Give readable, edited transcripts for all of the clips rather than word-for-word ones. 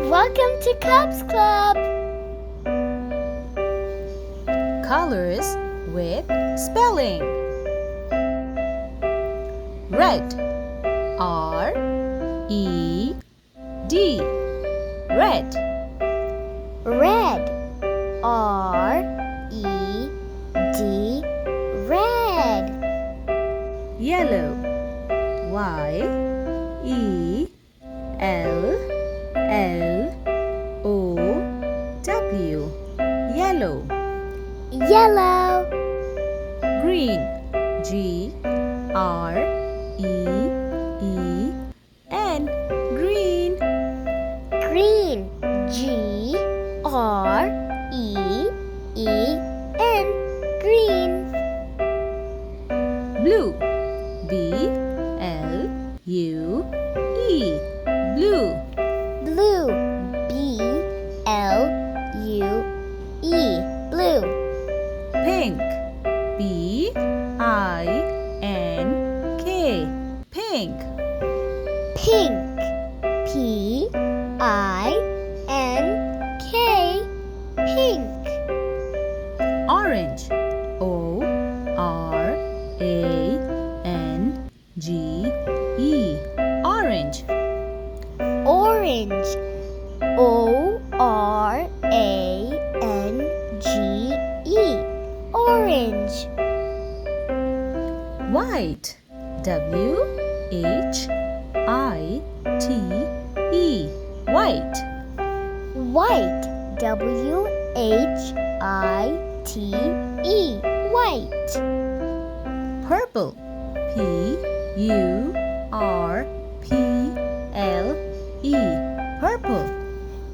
Welcome to Cubs Club! Colors with spelling. Red, R-E-D, red. Red, R-E-D, red. Yellow, Y-E-L-L-O-W, yellow. Yellow. Green, G-R-E-E-N, green. Green, G-R-E-E-N, green. Blue, B-L-U-E, blue. Blue, B-L-U-E, blue. Pink, P-I-N-K, pink. Pink, P-I-N-K, pink. Orange, O-R-A-N-G-E, orange. Orange, O-R-A-N-G-E, orange. White, W-H-I-T-E, white. White, W-H-I-T-E, white. Purple, P-U-R-P-L-E, purple.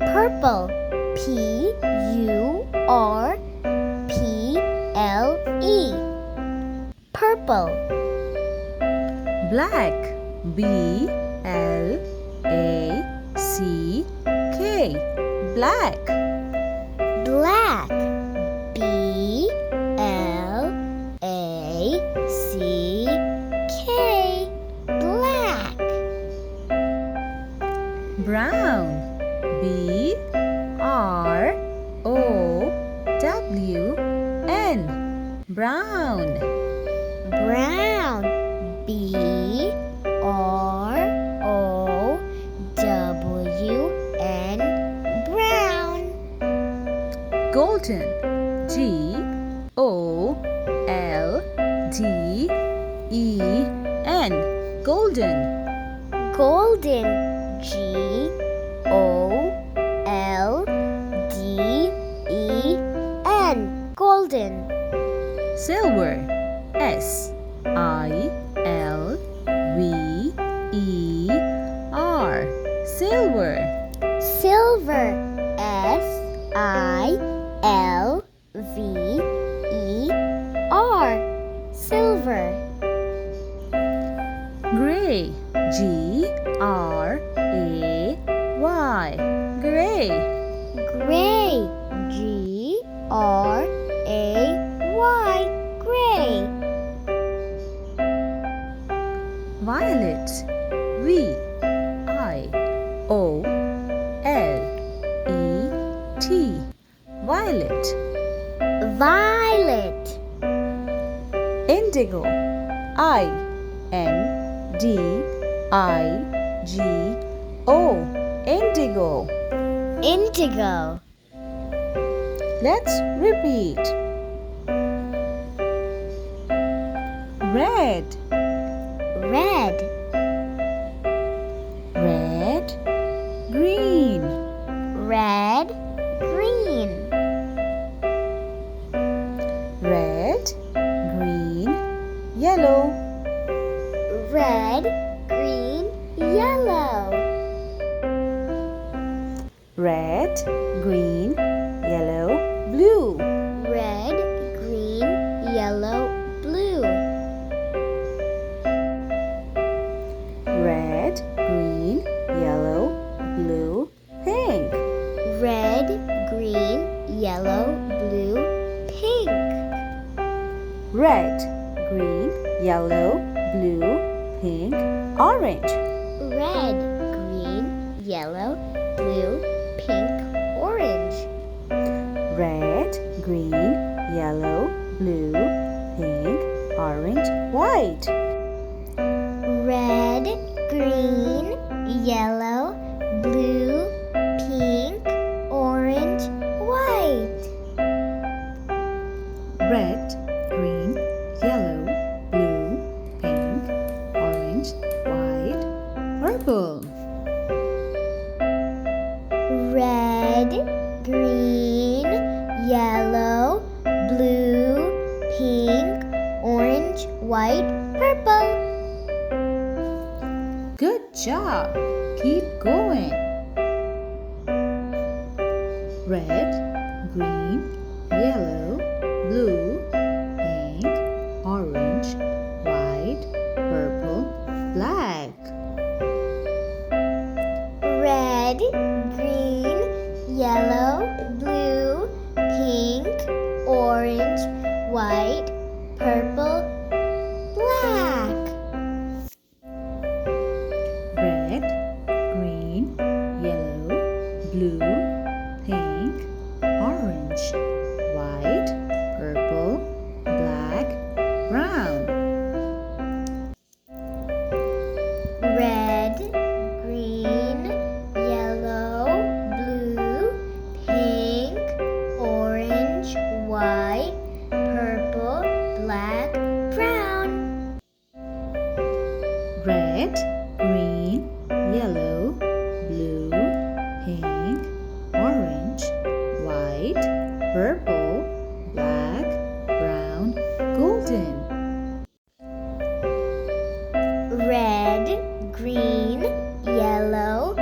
Purple, P-U-R-P-L-E, purple. Black, B-L-A-C-K, black. Black, B-L-A-C-K, black. Brown, B-R-O-W-N, brown. Brown, B-R-O-W-N, brown. Golden, G-O-L-D-E-N, golden. Golden, G-O-L-D-E-N, golden. Silver, S-I-L-V-E-R, silver. Silver, S-I-L-V-E-R, silver. Gray, G-R-A-Y, gray. Gray, G-R-A-Y, gray. Violet, V-I-O-L-E-T, violet. Violet. Indigo, I-N-D-I-G-O, indigo. Indigo. Let's repeat. Red, Red. red, green. Red, green. Red, green, yellow. Red, green, yellow. Red, green, yellow, blue. Red, green, yellow, blue. Red, green, yellow, blue, pink. Red, green, yellow, blue, pink. Red, green, yellow, blue, pink, orange. Red, green, yellow, blue, Red, green, yellow, blue, pink, orange, white. Red, green, yellow, blue, pink, orange, white. Red, green, yellow, blue, pink, orange, white, purple. Red, green, yellow, blue, pink, orange, white, purple. Good job. Keep going. Red, green, yellow, blue, pink, orange, white, purple, black. Red, green, yellow, blue, pink, orange, white, purple, black. Red, green, yellow, blue, pink, orange, white, purple, black, brown. Red, green, yellow, blue, pink, orange, white, purple, black, brown. Red, green, yellow, blue, pink, orange, white, purple, black, brown, golden. Red, green, yellow,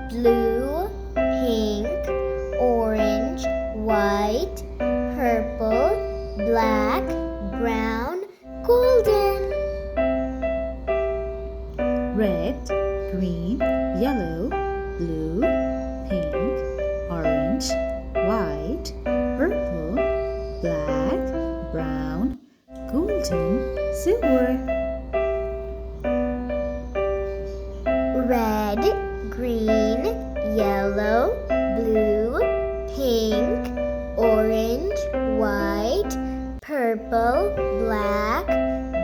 blue, pink, orange, white, purple, black, brown, golden. Red, green, yellow, blue, pink, orange, white, purple, black, brown, golden, silver. Red, green, yellow, blue, pink, orange, white, purple, black,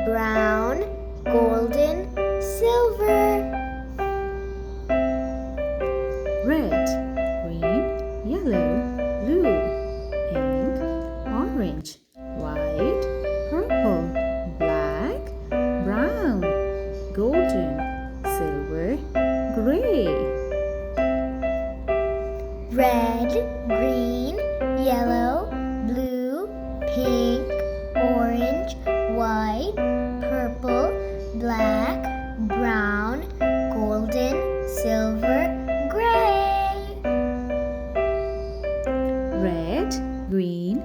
brown, golden, silver. Red, green, yellow, blue, pink, orange, white, purple, black, brown, golden, silver, gray. Red, green, yellow, blue, pink, orange, white, purple, black, brown, golden, silver, gray. Red, green,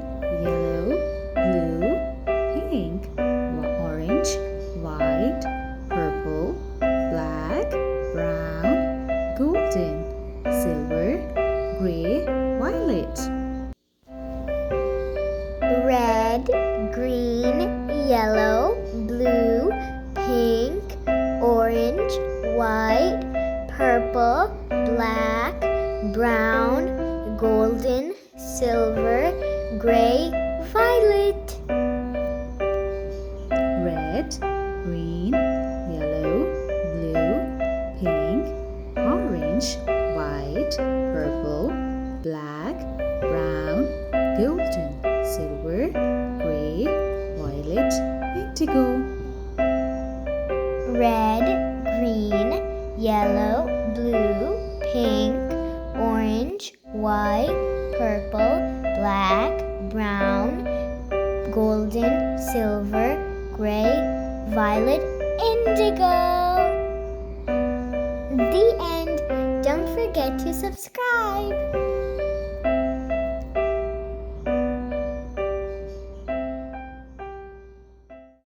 yellow, blue, pink, orange, white, purple, black, brown, golden, silver, gray, violet. Red, green, yellow, blue, pink, orange, white, purple, black, brown, golden, silver, gray, violet. Red, green, yellow, blue, pink, orange, white, purple, black, brown, golden, silver, gray, violet, indigo. Red, green, yellow, blue, pink, orange, white, purple, black, brown, golden, silver, gray, violet, indigo. The end. Don't forget to subscribe.